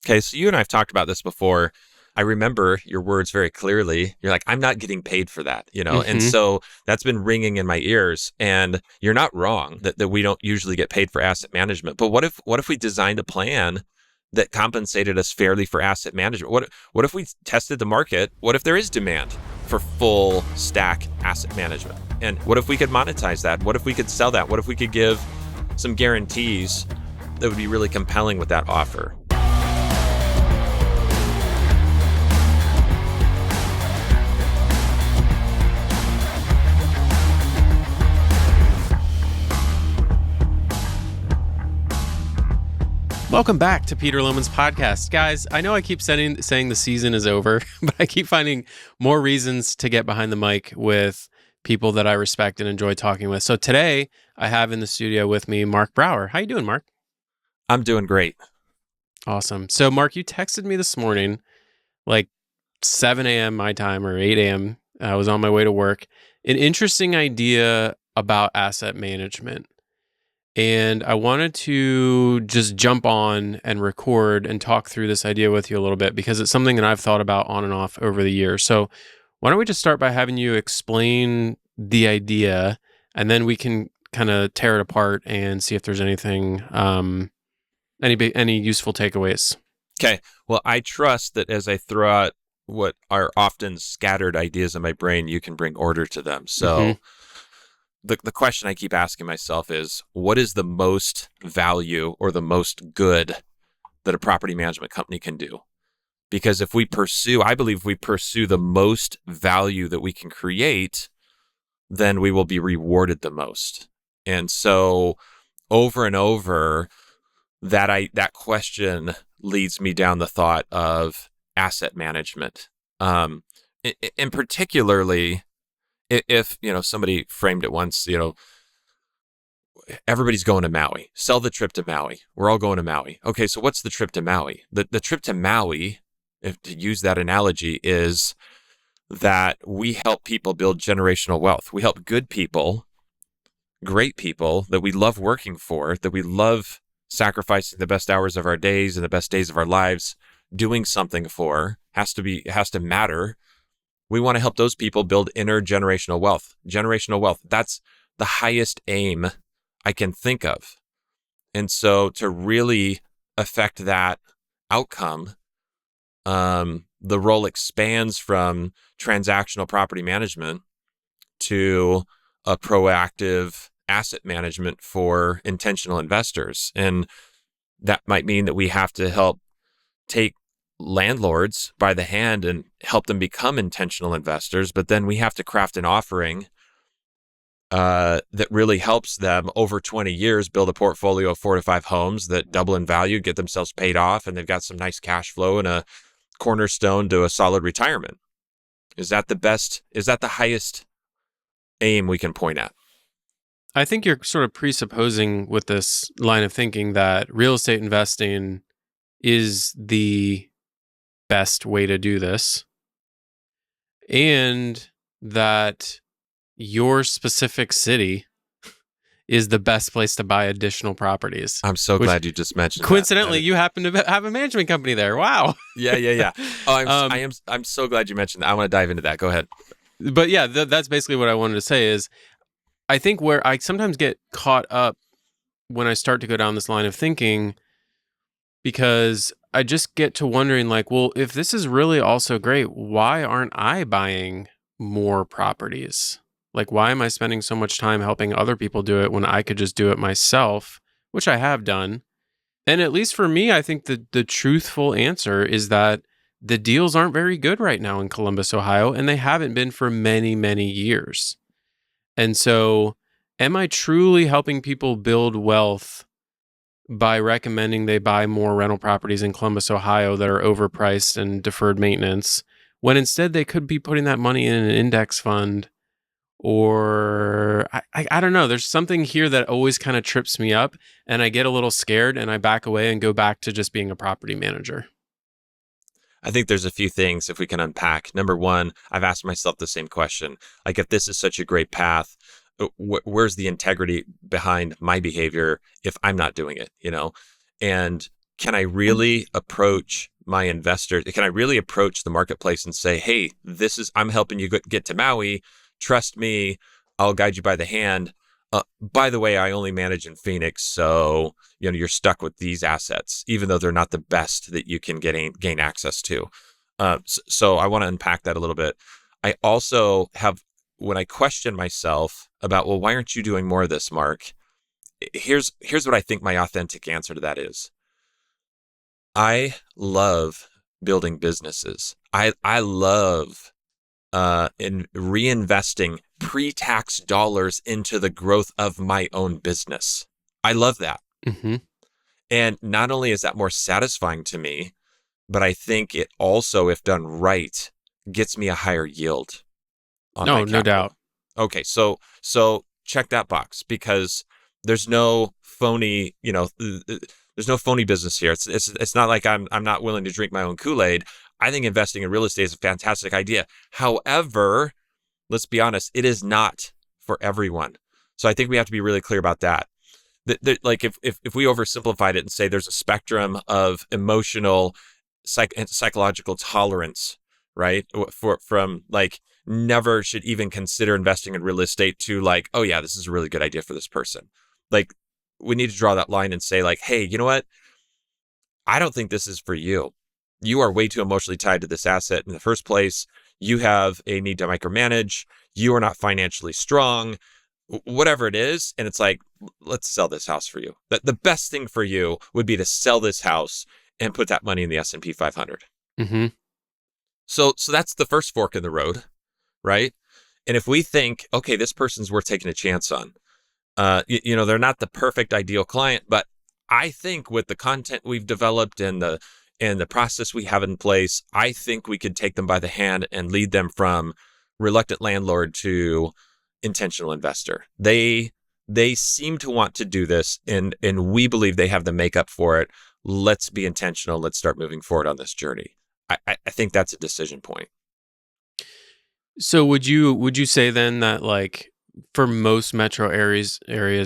Okay, so you and I have talked about this before. I remember your words very clearly. You're like, I'm not getting paid for that, And Hmm. so that's been ringing in my ears. And you're not wrong that we don't usually get paid for asset management. But what if we designed a plan that compensated us fairly for asset management? What if we tested the market? What if there is demand for full stack asset management? And what if we could monetize that? What if we could sell that? What if we could give some guarantees that would be really compelling with that offer? Welcome back to Peter Loman's podcast. Guys, I know I keep saying the season is over, but I keep finding more reasons to get behind the mic with people that I respect and enjoy talking with. So today, I have in the studio with me Mark Brower. How you doing, Mark? I'm doing great. Awesome. So, Mark, you texted me this morning, like 7 a.m. my time or 8 a.m. I was on my way to work. An interesting idea about asset management. And I wanted to just jump on and record and talk through this idea with you a little bit because it's something that I've thought about on and off over the years. So, why don't we just start by having you explain the idea, and then we can kind of tear it apart and see if there's anything, any useful takeaways. Okay. Well, I trust that as I throw out what are often scattered ideas in my brain, you can bring order to them. Mm-hmm. So the question I keep asking myself is, what is the most value or the most good that a property management company can do? Because I believe if we pursue the most value that we can create, then we will be rewarded the most. And so over and over, that question leads me down the thought of asset management. And particularly if somebody framed it once, everybody's going to Maui. Sell the trip to Maui. We're all going to Maui. Okay, so what's the trip to Maui? The trip to Maui, if to use that analogy, is that we help people build generational wealth. We help good people, great people that we love working for, that we love sacrificing the best hours of our days and the best days of our lives doing something for, has to matter. We want to help those people build intergenerational wealth. Generational wealth. That's the highest aim I can think of. And so to really affect that outcome, the role expands from transactional property management to a proactive asset management for intentional investors. And that might mean that we have to help take landlords by the hand and help them become intentional investors. But then we have to craft an offering that really helps them over 20 years build a portfolio of 4 to 5 homes that double in value, get themselves paid off, and they've got some nice cash flow and a cornerstone to a solid retirement. Is that the highest aim we can point at? I think you're sort of presupposing with this line of thinking that real estate investing is the best way to do this, and that your specific city is the best place to buy additional properties. I'm so Which, glad you just mentioned coincidentally, that. you happen to have a management company there. Wow. Yeah. Oh, I'm so glad you mentioned that. I want to dive into that. Go ahead. But yeah, that's basically what I wanted to say is I think where I sometimes get caught up when I start to go down this line of thinking, because I just get to wondering like, well, if this is really also great, why aren't I buying more properties? Like, why am I spending so much time helping other people do it when I could just do it myself, which I have done? And at least for me, I think the truthful answer is that the deals aren't very good right now in Columbus, Ohio, and they haven't been for many, many years. And so, am I truly helping people build wealth by recommending they buy more rental properties in Columbus, Ohio that are overpriced and deferred maintenance, when instead they could be putting that money in an index fund? Or I don't know. There's something here that always kind of trips me up, and I get a little scared and I back away and go back to just being a property manager. I think there's a few things if we can unpack. Number one, I've asked myself the same question. Like, if this is such a great path, where's the integrity behind my behavior if I'm not doing it, And can I really approach my investors? Can I really approach the marketplace and say, hey, I'm helping you get to Maui. Trust me. I'll guide you by the hand. By the way, I only manage in Phoenix. So, you're stuck with these assets, even though they're not the best that you can gain access to. So I want to unpack that a little bit. I also have, when I question myself about, well, why aren't you doing more of this, Mark? Here's what I think my authentic answer to that is. I love building businesses. I love in reinvesting pre-tax dollars into the growth of my own business. I love that. Mm-hmm. And not only is that more satisfying to me, but I think it also, if done right, gets me a higher yield on my capital. No doubt. Okay, so check that box, because there's no phony, there's no phony business here. It's not like I'm not willing to drink my own Kool-Aid. I think investing in real estate is a fantastic idea. However, let's be honest, it is not for everyone. So I think we have to be really clear about that. Like if we oversimplified it and say there's a spectrum of emotional, psychological tolerance, right? From like never should even consider investing in real estate to like, oh yeah, this is a really good idea for this person. Like we need to draw that line and say like, hey, you know what? I don't think this is for you. You are way too emotionally tied to this asset in the first place. You have a need to micromanage. You are not financially strong, whatever it is. And it's like, let's sell this house for you. The best thing for you would be to sell this house and put that money in the S&P 500. Mm-hmm. So that's the first fork in the road, right? And if we think, okay, this person's worth taking a chance on, they're not the perfect ideal client, but I think with the content we've developed and the process we have in place, I think we could take them by the hand and lead them from reluctant landlord to intentional investor. They seem to want to do this, and we believe they have the makeup for it. Let's be intentional. Let's start moving forward on this journey. I think that's a decision point. So would you say then that like for most metro areas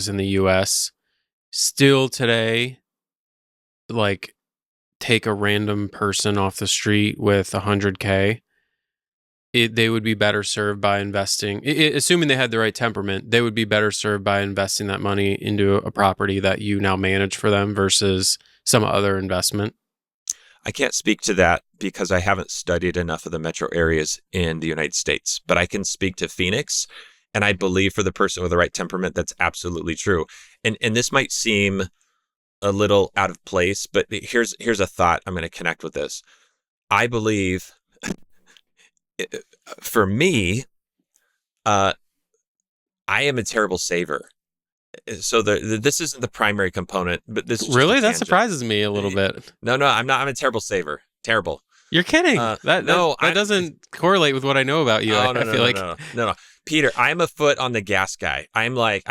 in the US, still today, like take a random person off the street with $100K, they would be better served by investing, assuming they had the right temperament, they would be better served by investing that money into a property that you now manage for them versus some other investment? I can't speak to that because I haven't studied enough of the metro areas in the United States, but I can speak to Phoenix. And I believe for the person with the right temperament, that's absolutely true. And this might seem a little out of place, but here's a thought. I'm going to connect with this. I believe for me, I am a terrible saver. So this isn't the primary component, but this is really, that surprises me a little bit. No, I'm not. I'm a terrible saver. Terrible. You're kidding. That doesn't correlate with what I know about you. I feel like no. Peter, I'm a foot on the gas guy. I'm like,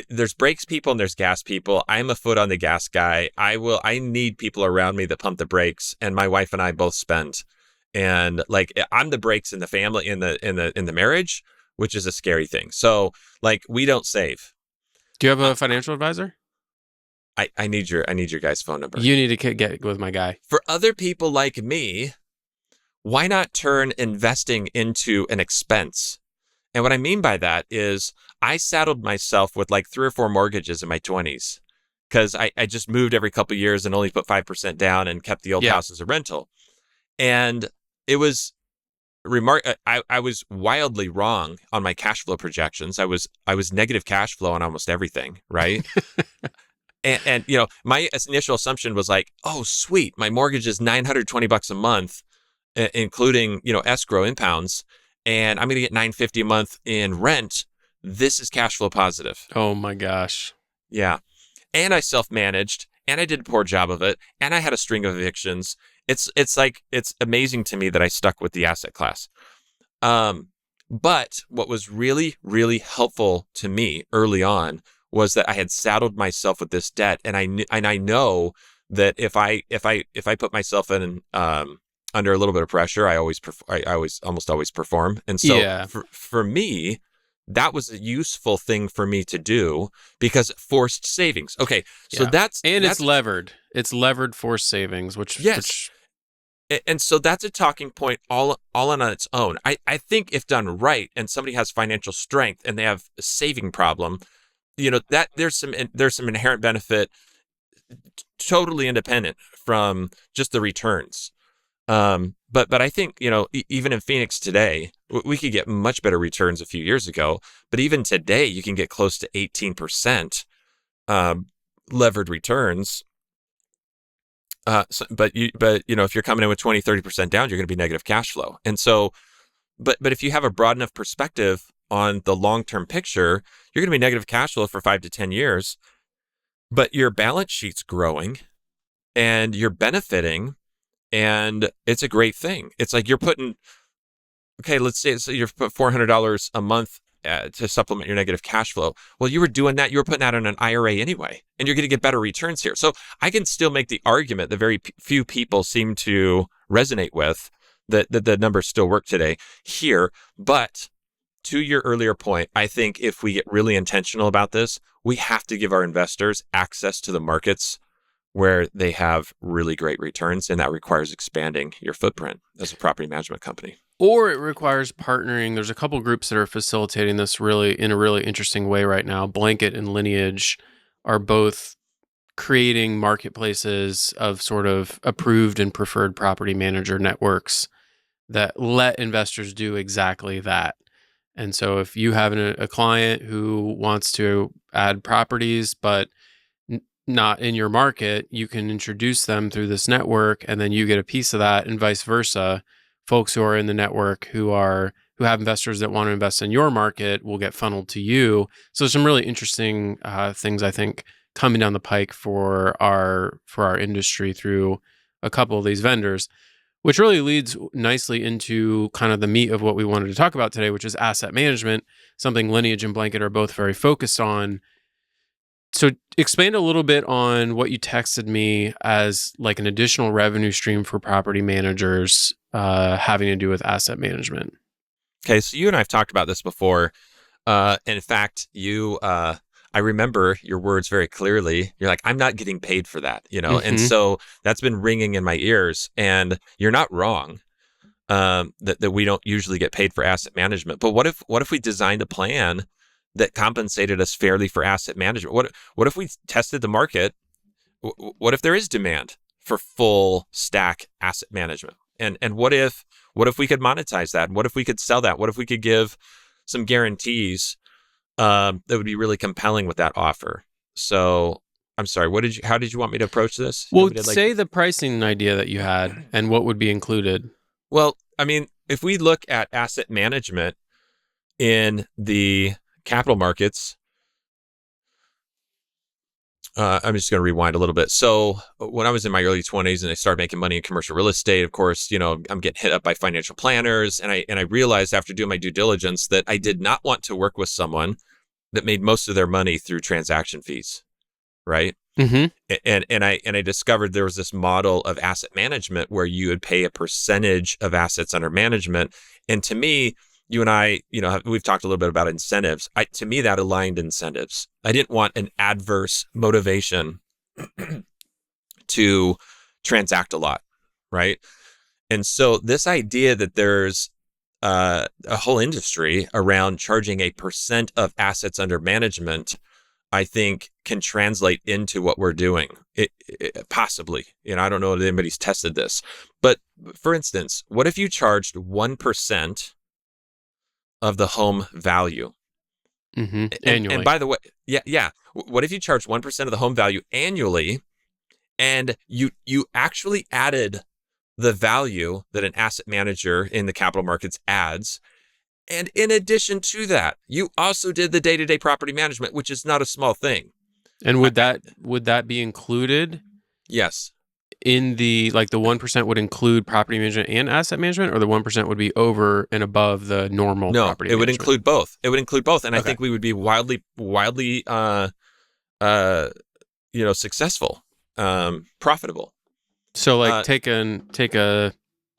there's brakes people and there's gas people. I'm a foot on the gas guy. I need people around me that pump the brakes, and my wife and I both spend. And like, I'm the brakes in the family, in the marriage, which is a scary thing. So like, we don't save. Do you have a financial advisor? I need your guy's phone number. You need to get with my guy. For other people like me, why not turn investing into an expense? And what I mean by that is I saddled myself with like 3 or 4 mortgages in my 20s because I just moved every couple of years and only put 5% down and kept the old house as a rental. And it was I was wildly wrong on my cash flow projections. I was negative cash flow on almost everything, right? and my initial assumption was like, oh sweet, my mortgage is $920 a month, including escrow in pounds, and I'm going to get $950 a month in rent. This is cash flow positive. Oh my gosh. Yeah. And I self-managed, and I did a poor job of it, and I had a string of evictions. It's amazing to me that I stuck with the asset class. But what was really, really helpful to me early on was that I had saddled myself with this debt, and I know that if I put myself in under a little bit of pressure, I almost always perform. And so for me, that was a useful thing for me to do because it forced savings. Okay, so Yeah. that's It's levered. It's levered forced savings, yes. And so that's a talking point all on its own. I think if done right and somebody has financial strength and they have a saving problem, that there's some inherent benefit totally independent from just the returns. But I think, even in Phoenix today, we could get much better returns a few years ago. But even today, you can get close to 18% levered returns. But if you're coming in with 20-30% down, you're going to be negative cash flow. And so, but if you have a broad enough perspective on the long-term picture, you're going to be negative cash flow for 5 to 10 years, but your balance sheet's growing and you're benefiting, and it's a great thing. It's like you're putting, okay, let's say you're put $400 a month to supplement your negative cash flow. Well, you were doing that. You were putting that in an IRA anyway, and you're going to get better returns here. So I can still make the argument that very few people seem to resonate with that the numbers still work today here. But to your earlier point, I think if we get really intentional about this, we have to give our investors access to the markets where they have really great returns, and that requires expanding your footprint as a property management company. Or it requires partnering. There's a couple groups that are facilitating this really in a really interesting way right now. Blanket and Lineage are both creating marketplaces of sort of approved and preferred property manager networks that let investors do exactly that. And so if you have a client who wants to add properties, but not in your market, you can introduce them through this network, and then you get a piece of that, and vice versa. Folks who are in the network who have investors that want to invest in your market will get funneled to you. So there's some really interesting things, I think, coming down the pike for our industry through a couple of these vendors, which really leads nicely into kind of the meat of what we wanted to talk about today, which is asset management, something Lineage and Blanket are both very focused on. So expand a little bit on what you texted me as like an additional revenue stream for property managers having to do with asset management. Okay, so you and I have talked about this before. In fact, I remember your words very clearly. You're like, I'm not getting paid for that, And so that's been ringing in my ears. And you're not wrong that we don't usually get paid for asset management. But what if we designed a plan that compensated us fairly for asset management? What if we tested the market? What if there is demand for full stack asset management? And what if we could monetize that? What if we could sell that? What if we could give some guarantees that would be really compelling with that offer? So I'm sorry, how did you want me to approach this? Well, say the pricing idea that you had and what would be included. Well, I mean, if we look at asset management in the capital markets, I'm just going to rewind a little bit. So when I was in my early 20s and I started making money in commercial real estate, of course, I'm getting hit up by financial planners. And I realized after doing my due diligence that I did not want to work with someone that made most of their money through transaction fees, right? Mm-hmm. And I discovered there was this model of asset management where you would pay a percentage of assets under management. And to me, you and I, we've talked a little bit about incentives. To me, that aligned incentives. I didn't want an adverse motivation to transact a lot, right? And so this idea that there's a whole industry around charging a percent of assets under management, I think can translate into what we're doing. It possibly, I don't know if anybody's tested this, but for instance, what if you charged 1% of the home value annually? And by the way, yeah. What if you charge 1% of the home value annually, and you actually added the value that an asset manager in the capital markets adds, and in addition to that, you also did the day-to-day property management, which is not a small thing. And would that be included? Yes. In the 1% would include property management and asset management, or the 1% would be over and above the normal property management? No, it would include both. And okay. I think we would be wildly successful, profitable. So take a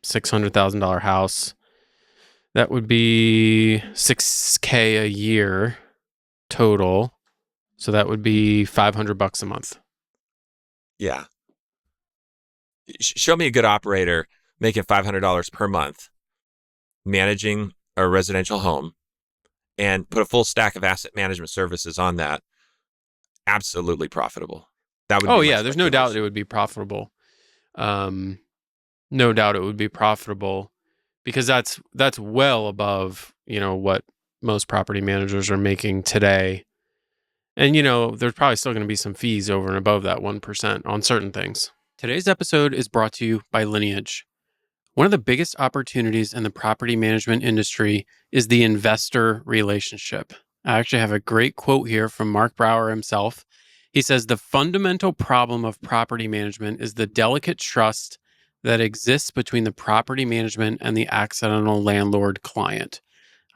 $600,000 house That would be $6K a year total. So that would be $500 a month. Yeah. Show me a good operator making $500 per month, managing a residential home, and put a full stack of asset management services on that. Absolutely profitable. That would be my There's no doubt speculation. it would be profitable. No doubt it would be profitable because that's well above, what most property managers are making today. And, there's probably still going to be some fees over and above that 1% on certain things. Today's episode is brought to you by Lineage. One of the biggest opportunities in the property management industry is the investor relationship. I actually have a great quote here from Mark Brower himself. He says, "The fundamental problem of property management is the delicate trust that exists between the property management and the accidental landlord client."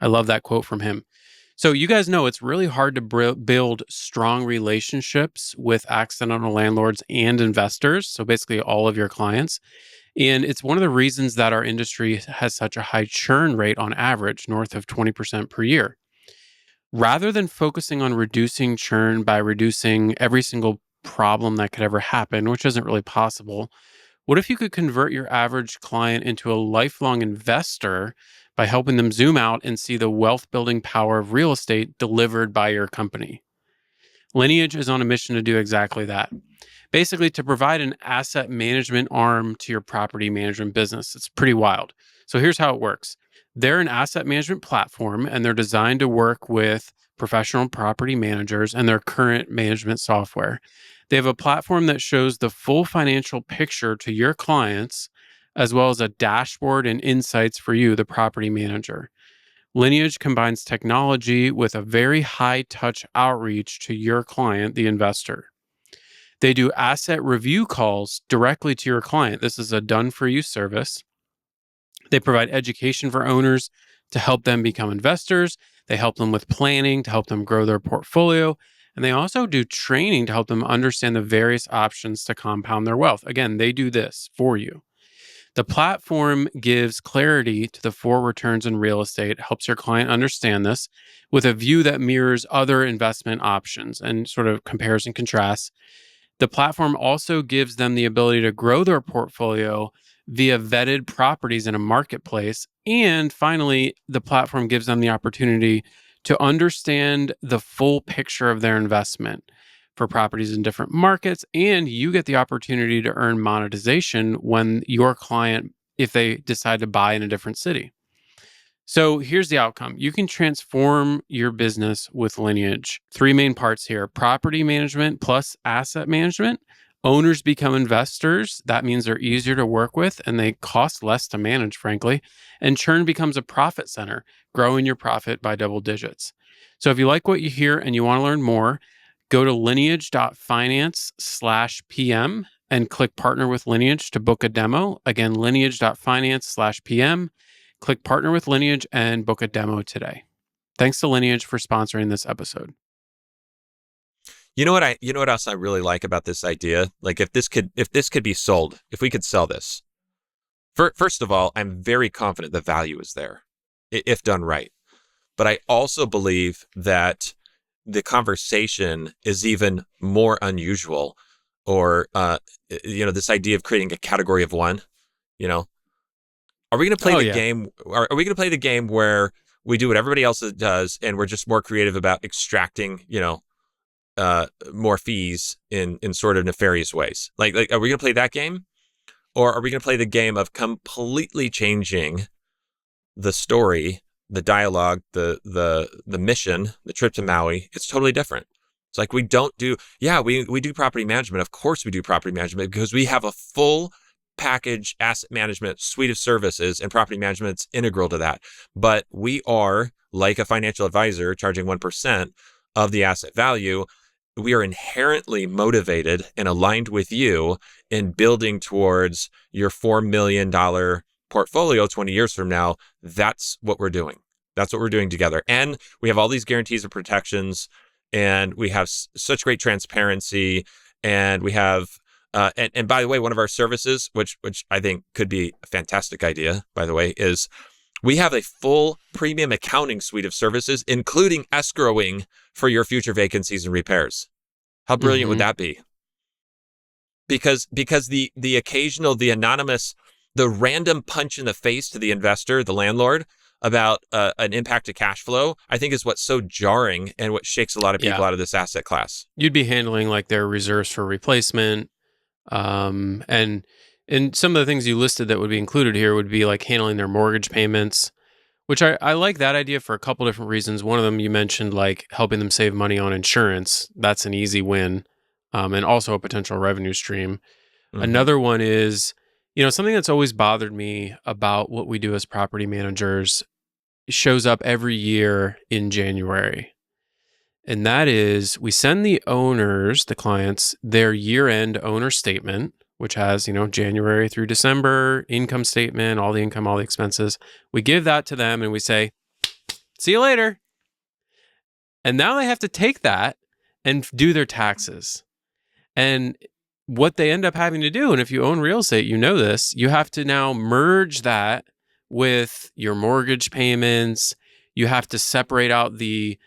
I love that quote from him. So you guys know it's really hard to build strong relationships with accidental landlords and investors. So basically all of your clients. And it's one of the reasons that our industry has such a high churn rate on average, north of 20% per year. Rather than focusing on reducing churn by reducing every single problem that could ever happen, which isn't really possible, what if you could convert your average client into a lifelong investor by helping them zoom out and see the wealth building power of real estate delivered by your company? Lineage is on a mission to do exactly that. Basically, to provide an asset management arm to your property management business. It's pretty wild. So here's how it works. They're an asset management platform, and they're designed to work with professional property managers and their current management software. They have a platform that shows the full financial picture to your clients, as well as a dashboard and insights for you, the property manager. Lineage combines technology with a very high touch outreach to your client, the investor. They do asset review calls directly to your client. This is a done for you service. They provide education for owners to help them become investors. They help them with planning to help them grow their portfolio. And they also do training to help them understand the various options to compound their wealth. Again, they do this for you. The platform gives clarity to the four returns in real estate, helps your client understand this with a view that mirrors other investment options and sort of compares and contrasts. The platform also gives them the ability to grow their portfolio via vetted properties in a marketplace. And finally, the platform gives them the opportunity to understand the full picture of their investment for properties in different markets. And you get the opportunity to earn monetization when your client, if they decide to buy in a different city. So here's the outcome. You can transform your business with Lineage. Three main parts here: property management plus asset management. Owners become investors. That means they're easier to work with and they cost less to manage, frankly. And churn becomes a profit center, growing your profit by double digits. So if you like what you hear and you want to learn more, go to lineage.finance/PM and click partner with Lineage to book a demo. Again, lineage.finance/PM. Click partner with Lineage and book a demo today. Thanks to Lineage for sponsoring this episode. You know what else I really like about this idea? Like if this could be sold, if we could sell this. First of all, I'm very confident the value is there if done right. But I also believe that the conversation is even more unusual, or this idea of creating a category of one. Are we going to play the game? Are we going to play the game where we do what everybody else does, and we're just more creative about extracting, more fees in sort of nefarious ways? Like, are we going to play that game, or are we going to play the game of completely changing the story, the dialogue, the mission, the trip to Maui? It's totally different. It's like we do property management. Of course we do property management because we have a full package asset management suite of services, and property management's integral to that. But we are, like a financial advisor, charging 1% of the asset value. We are inherently motivated and aligned with you in building towards your $4 million portfolio 20 years from now. That's what we're doing. That's what we're doing together. And we have all these guarantees of protections, and we have such great transparency, and we have and by the way, one of our services, which I think could be a fantastic idea, by the way, is We have a full premium accounting suite of services, including escrowing for your future vacancies and repairs. How brilliant would that be? Because the occasional, the anonymous, the random punch in the face to the investor, the landlord, about an impact to cash flow, I think is what's so jarring and what shakes a lot of people out of this asset class. You'd be handling like their reserves for replacement, and some of the things you listed that would be included here would be like handling their mortgage payments, which I like that idea for a couple different reasons. One of them you mentioned, like helping them save money on insurance. That's an easy win, and also a potential revenue stream. Mm-hmm. Another one is, something that's always bothered me about what we do as property managers shows up every year in January. And that is, we send the owners, the clients, their year-end owner statement, which has, January through December, income statement, all the income, all the expenses. We give that to them and we say, see you later. And now they have to take that and do their taxes. And what they end up having to do, and if you own real estate, you know this, you have to now merge that with your mortgage payments. You have to separate out the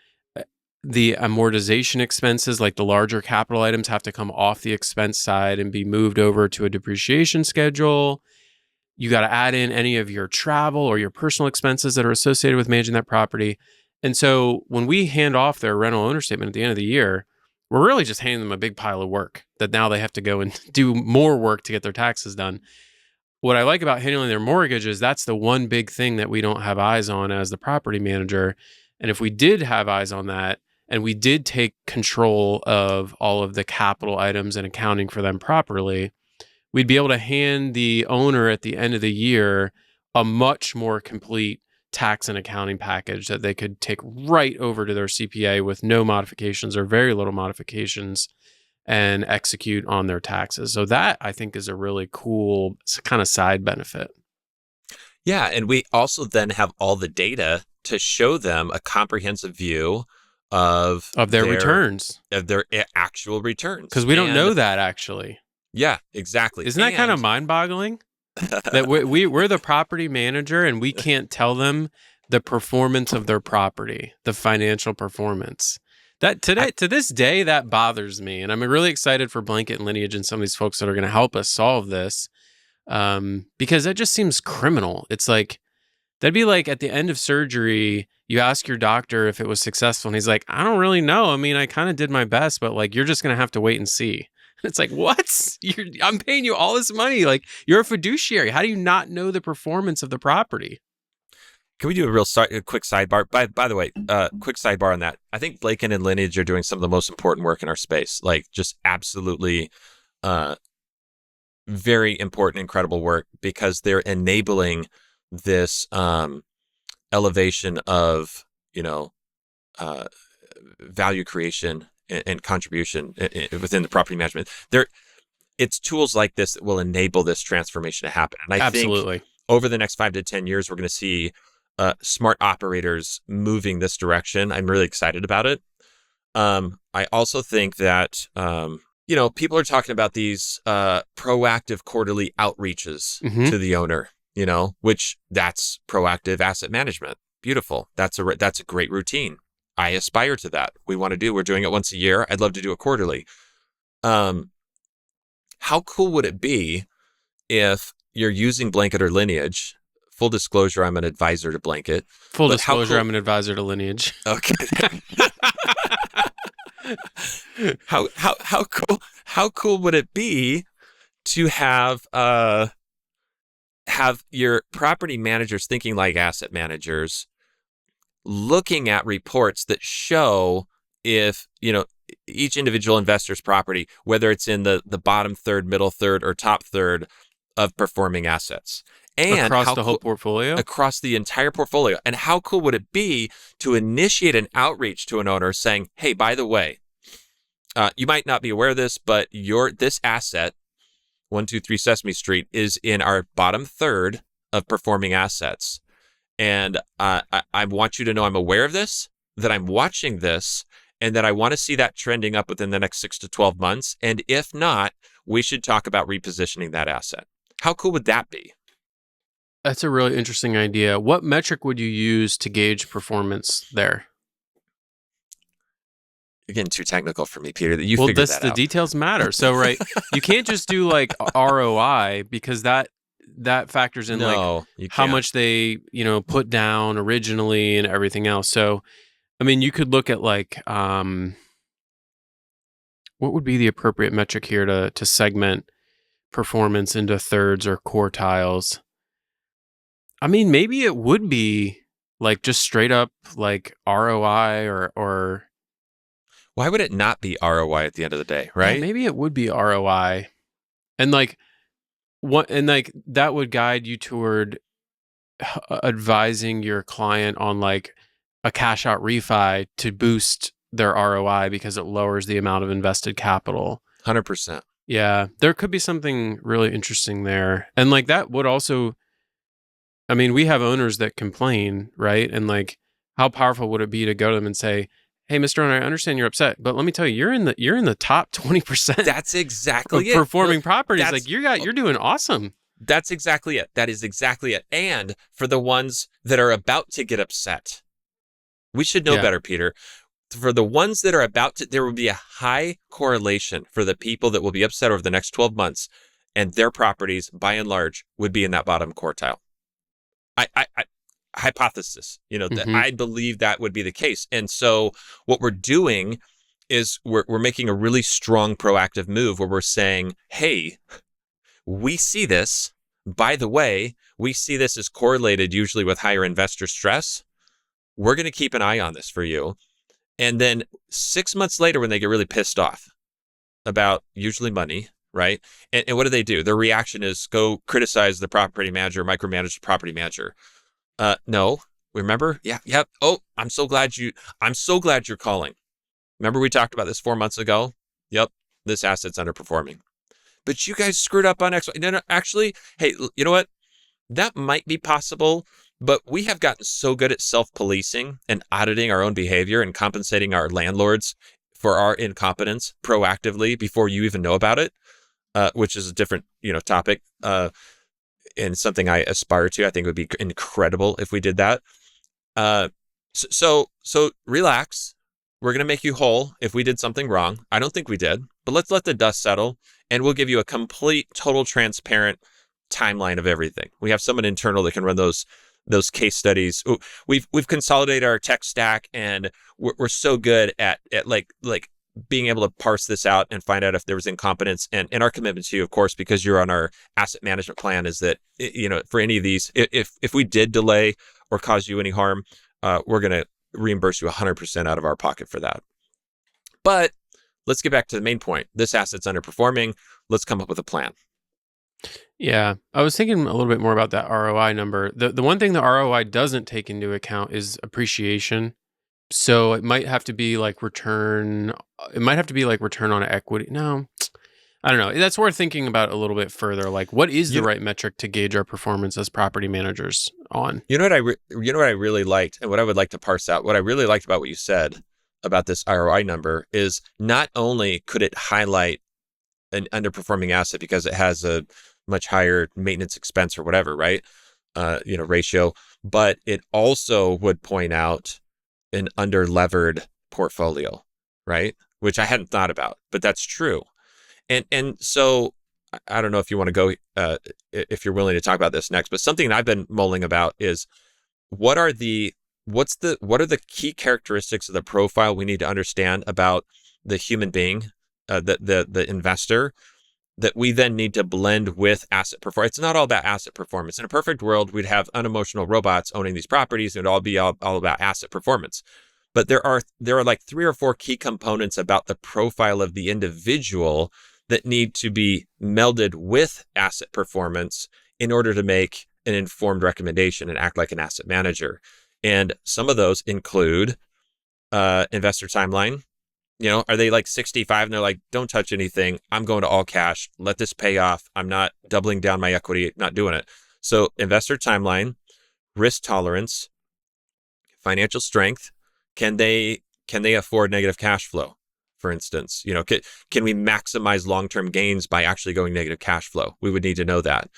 amortization expenses, like the larger capital items have to come off the expense side and be moved over to a depreciation schedule. You got to add in any of your travel or your personal expenses that are associated with managing that property. And so when we hand off their rental owner statement at the end of the year, we're really just handing them a big pile of work that now they have to go and do more work to get their taxes done. What I like about handling their mortgage is that's the one big thing that we don't have eyes on as the property manager. And if we did have eyes on that, and we did take control of all of the capital items and accounting for them properly, we'd be able to hand the owner at the end of the year a much more complete tax and accounting package that they could take right over to their CPA with no modifications or very little modifications and execute on their taxes. So that, I think, is a really cool kind of side benefit. Yeah, and we also then have all the data to show them a comprehensive view of their returns, of their actual returns, because we don't know that actually. Yeah, exactly. Isn't that kind of mind-boggling that we're the property manager and we can't tell them the performance of their property, the financial performance? That to this day, that bothers me, and I'm really excited for Blanket and Lineage and some of these folks that are going to help us solve this, because that just seems criminal. It's like that'd be like at the end of surgery, you ask your doctor if it was successful, and he's like, I don't really know. I mean, I kind of did my best, but like, you're just going to have to wait and see. It's like, what? I'm paying you all this money. Like, you're a fiduciary. How do you not know the performance of the property? Can we do a quick sidebar? By the way, quick sidebar on that. I think Blaken and Lineage are doing some of the most important work in our space. Like, just absolutely very important, incredible work, because they're enabling this elevation of value creation and contribution within the property management. It's tools like this that will enable this transformation to happen. And I think over the next 5 to 10 years, we're going to see smart operators moving this direction. I'm really excited about it. I also think that people are talking about these proactive quarterly outreaches to the owner. Which that's proactive asset management. Beautiful. That's a great routine. I aspire to that. We're doing it once a year. I'd love to do it quarterly. How cool would it be if you're using Blanket or Lineage? Full disclosure, I'm an advisor to Blanket. Full disclosure, I'm an advisor to Lineage. Okay. How cool would it be to have your property managers thinking like asset managers, looking at reports that show if, each individual investor's property, whether it's in the bottom third, middle third, or top third of performing assets. And across the whole portfolio? Across the entire portfolio. And how cool would it be to initiate an outreach to an owner saying, hey, by the way, you might not be aware of this, but this asset, 123 Sesame Street, is in our bottom third of performing assets. And I want you to know I'm aware of this, that I'm watching this, and that I want to see that trending up within the next 6 to 12 months. And if not, we should talk about repositioning that asset. How cool would that be? That's a really interesting idea. What metric would you use to gauge performance there? You're getting too technical for me, Peter. You Well, figure that the out. details matter. So, right, you can't just do like ROI because that factors in like No, you how can't. much they, put down originally and everything else. So, I mean, you could look at like what would be the appropriate metric here to segment performance into thirds or quartiles? I mean, maybe it would be like just straight up like ROI or Why would it not be ROI at the end of the day, yeah, right? maybe it would be ROI. And like what and like that would guide you toward advising your client on like a cash out refi to boost their ROI because it lowers the amount of invested capital. 100%. Yeah, there could be something really interesting there. And like that would also, I mean, we have owners that complain, right? And like how powerful would it be to go to them and say, "Hey, Mr. Owner, I understand you're upset, but let me tell you, you're in the top 20% That's of exactly it. performing properties. That's- Like you're doing awesome." That's exactly it. That is exactly it. And for the ones that are about to get upset, we should know Yeah. better, Peter. For the ones that are about to, there will be a high correlation for the people that will be upset over the next 12 months, and their properties, by and large, would be in that bottom quartile. I hypothesis, that I believe that would be the case. And so what we're doing is we're making a really strong proactive move where we're saying, hey, we see this. By the way, we see this as correlated usually with higher investor stress. We're going to keep an eye on this for you. And then 6 months later, when they get really pissed off about usually money, right? And what do? Their reaction is go criticize the property manager, micromanage the property manager. No, remember? Yeah. Yep. Oh, I'm so glad you're calling. Remember we talked about this 4 months ago? Yep. This asset's underperforming. But you guys screwed up on X. No, actually, hey, you know what? That might be possible, but we have gotten so good at self-policing and auditing our own behavior and compensating our landlords for our incompetence proactively before you even know about it, which is a different, topic, and something I aspire to. I think it would be incredible if we did that. So relax. We're going to make you whole if we did something wrong. I don't think we did, but let's let the dust settle, and we'll give you a complete, total, transparent timeline of everything. We have someone internal that can run those case studies. We've consolidated our tech stack, and we're so good at like being able to parse this out and find out if there was incompetence. And our commitment to you, of course, because you're on our asset management plan, is that for any of these, if we did delay or cause you any harm, we're going to reimburse you 100% out of our pocket for that. But let's get back to the main point. This asset's underperforming. Let's come up with a plan. Yeah, I was thinking a little bit more about that ROI number. The one thing the ROI doesn't take into account is appreciation. So it might have to be like return. It might have to be like return on equity. No, I don't know. That's worth thinking about a little bit further. Like, what is the right metric to gauge our performance as property managers on? You know what I really liked, and what I would like to parse out. What I really liked about what you said about this ROI number is not only could it highlight an underperforming asset because it has a much higher maintenance expense or whatever, right? Ratio, but it also would point out an under-levered portfolio, right? Which I hadn't thought about, but that's true. And so I don't know if you want to go, if you're willing to talk about this next, but something that I've been mulling about is what are the key characteristics of the profile we need to understand about the human being, the investor, that we then need to blend with asset performance. It's not all about asset performance. In a perfect world, we'd have unemotional robots owning these properties. It would all be all about asset performance. But there are like 3 or 4 key components about the profile of the individual that need to be melded with asset performance in order to make an informed recommendation and act like an asset manager. And some of those include investor timeline. Are they like 65 and they're like, don't touch anything. I'm going to all cash. Let this pay off. I'm not doubling down my equity, not doing it. So investor timeline, risk tolerance, financial strength. Can they afford negative cash flow? For instance, can we maximize long-term gains by actually going negative cash flow? We would need to know that.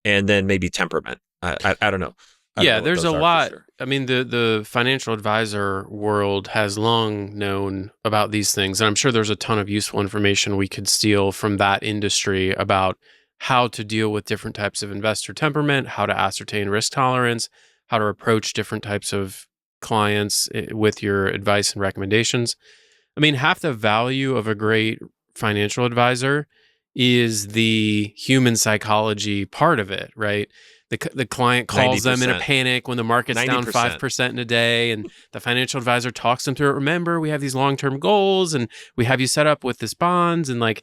And then maybe temperament. I don't know. I don't Yeah, know what there's those a are for lot. sure. I mean, the financial advisor world has long known about these things, and I'm sure there's a ton of useful information we could steal from that industry about how to deal with different types of investor temperament, how to ascertain risk tolerance, how to approach different types of clients with your advice and recommendations. I mean, half the value of a great financial advisor is the human psychology part of it, right? The client calls them in a 90%. panic when the market's down 90%. 5% in a day, and the financial advisor talks them through it. Remember, we have these long-term goals, and we have you set up with this bonds, and like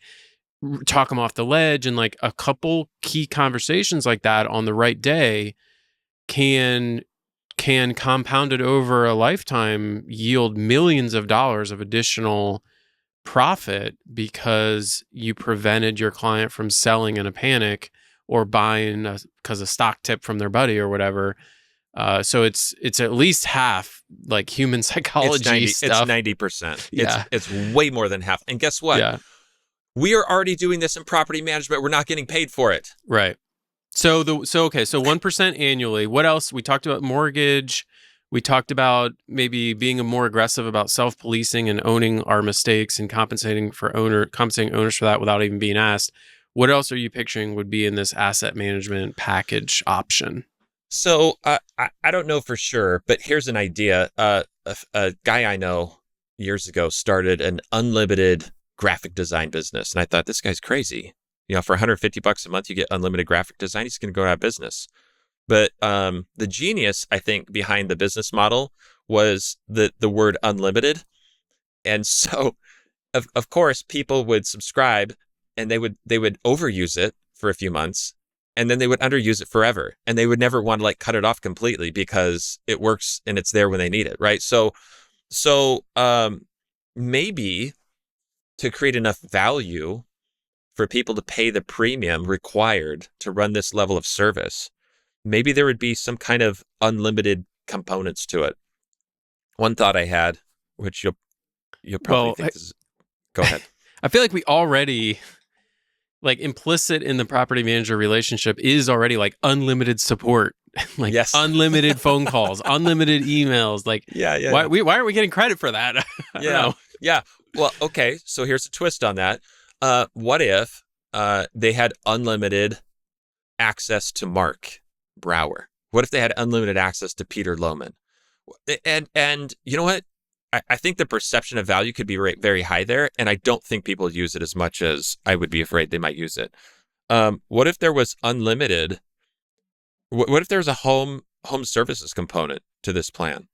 talk them off the ledge. And like a couple key conversations like that on the right day can compounded over a lifetime yield millions of dollars of additional profit because you prevented your client from selling in a panic or buying because a stock tip from their buddy or whatever. So it's at least half like human It's psychology 90. It's stuff. 90%. Yeah. It's way more than half. And guess what? Yeah. We are already doing this in property management. We're not getting paid for it. Right. So 1% annually. What else? We talked about mortgage. We talked about maybe being more aggressive about self-policing and owning our mistakes and compensating owners for that without even being asked. What else are you picturing would be in this asset management package option? So I don't know for sure, but here's an idea. A guy I know years ago started an unlimited graphic design business, and I thought this guy's crazy. For $150 a month, you get unlimited graphic design. He's going to go out of business. But the genius, I think, behind the business model was the word unlimited, and so of course people would subscribe, and they would overuse it for a few months, and then they would underuse it forever, and they would never want to like cut it off completely because it works and it's there when they need it, right? So maybe to create enough value for people to pay the premium required to run this level of service, maybe there would be some kind of unlimited components to it. One thought I had, which you'll probably think is, go ahead. I feel like we already, like implicit in the property manager relationship is already like unlimited support, like Yes. unlimited phone calls, unlimited emails. Like, Yeah. why aren't we getting credit for that? I don't know. Yeah. Well, okay. So here's a twist on that. What if they had unlimited access to Mark Brower? What if they had unlimited access to Peter Lohman? And you know what? I think the perception of value could be very high there, and I don't think people use it as much as I would be afraid they might use it. What if there was unlimited? What if there was a home services component to this plan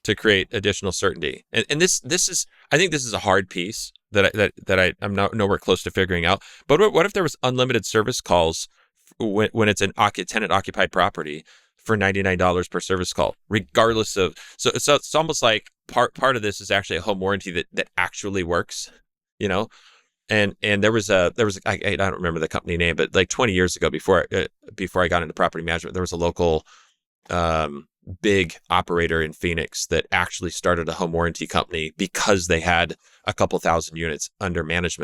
to create additional certainty? And this is, I think this is a hard piece that I'm not nowhere close to figuring out. But what if there was unlimited service calls when it's an tenant occupied property for $99 per service call, regardless of, so it's almost like part of this is actually a home warranty that actually works, and there was I don't remember the company name, but like 20 years ago, before I got into property management, there was a local big operator in Phoenix that actually started a home warranty company because they had a couple thousand units under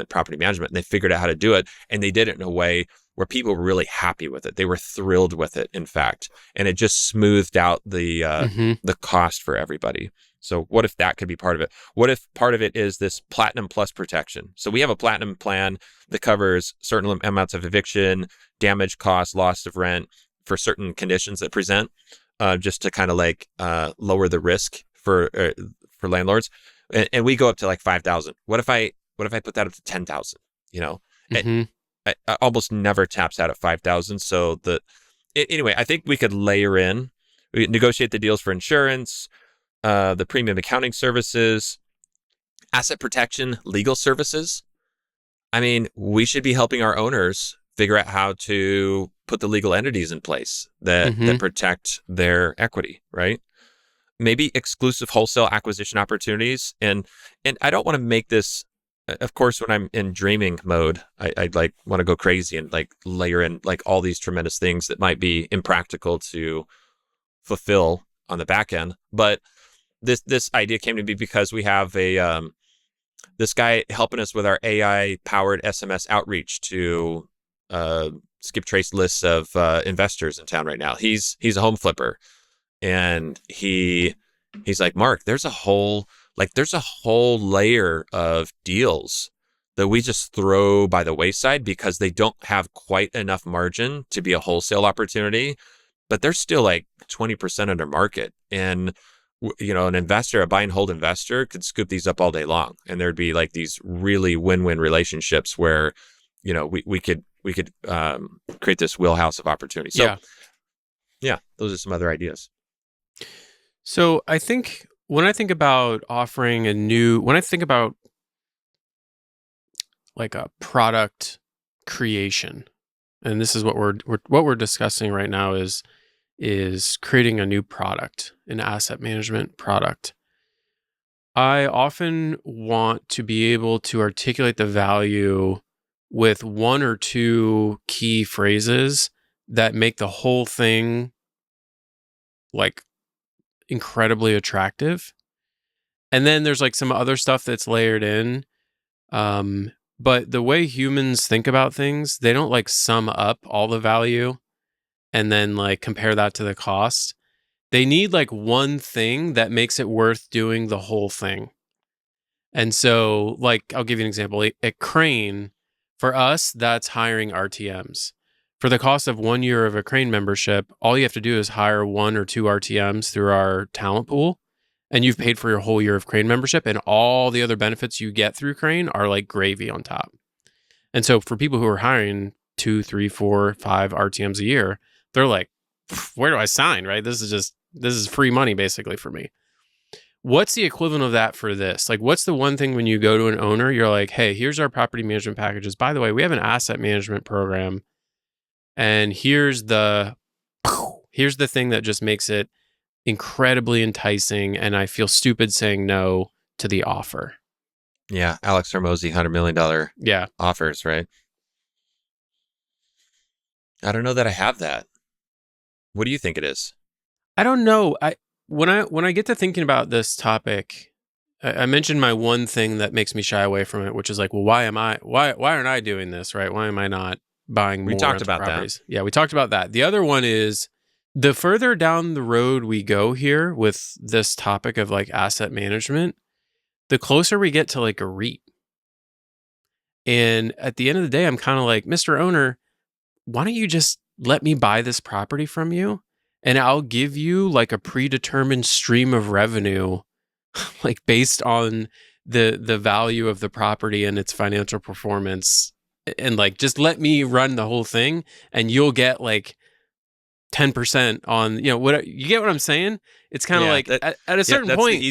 property management, and they figured out how to do it, and they did it in a way where people were really happy with it. They were thrilled with it, in fact, and it just smoothed out the cost for everybody. So what if that could be part of it? What if part of it is this Platinum Plus protection? So we have a Platinum plan that covers certain amounts of eviction, damage, cost, loss of rent for certain conditions that present, just to kind of like lower the risk for landlords. And we go up to like 5,000. What if I put that up to 10,000? I almost never taps out at 5,000. So anyway, I think we could we negotiate the deals for insurance, the premium accounting services, asset protection, legal services. I mean, we should be helping our owners figure out how to put the legal entities in place that protect their equity, right? Maybe exclusive wholesale acquisition opportunities. And I don't want to make this, of course, when I'm in dreaming mode, I'd like want to go crazy and like layer in like all these tremendous things that might be impractical to fulfill on the back end. But this idea came to me because we have this guy helping us with our AI powered SMS outreach to skip trace lists of investors in town right now. He's a home flipper, and he's like, Mark, there's a whole layer of deals that we just throw by the wayside because they don't have quite enough margin to be a wholesale opportunity, but they're still like 20% under market. And an investor, a buy and hold investor, could scoop these up all day long, and there'd be like these really win-win relationships where, we could create this wheelhouse of opportunity. So, yeah, those are some other ideas. So I think when I think about when I think about like a product creation, and this is what we're discussing right now is creating a new product, an asset management product. I often want to be able to articulate the value with one or two key phrases that make the whole thing like incredibly attractive. And then there's like some other stuff that's layered in. But the way humans think about things, they don't like sum up all the value and then like compare that to the cost. They need like one thing that makes it worth doing the whole thing. And so, like, I'll give you an example. A crane, for us, that's hiring RTMs. For the cost of 1 year of a crane membership, all you have to do is hire 1 or 2 RTMs through our talent pool, and you've paid for your whole year of crane membership, and all the other benefits you get through crane are like gravy on top. And so for people who are hiring 2, 3, 4, 5 RTMs a year, they're like, where do I sign, right? This is free money basically for me. What's the equivalent of that for this? Like, what's the one thing when you go to an owner, you're like, hey, here's our property management packages. By the way, we have an asset management program. And here's the thing that just makes it incredibly enticing. And I feel stupid saying no to the offer. Yeah. Alex Hormozy, $100 million offers, right? I don't know that I have that. What do you think it is? I don't know. When I get to thinking about this topic, I mentioned my one thing that makes me shy away from it, which is like, well, why aren't I doing this, right? Why am I not buying more? We talked about properties? Yeah, we talked about that. The other one is the further down the road we go here with this topic of like asset management, the closer we get to like a REIT. And at the end of the day, I'm kind of like, Mr. Owner, why don't you just let me buy this property from you? And I'll give you like a predetermined stream of revenue, like based on the value of the property and its financial performance. And like, just let me run the whole thing and you'll get like 10% on, what you get what I'm saying? It's kind of like at a certain point,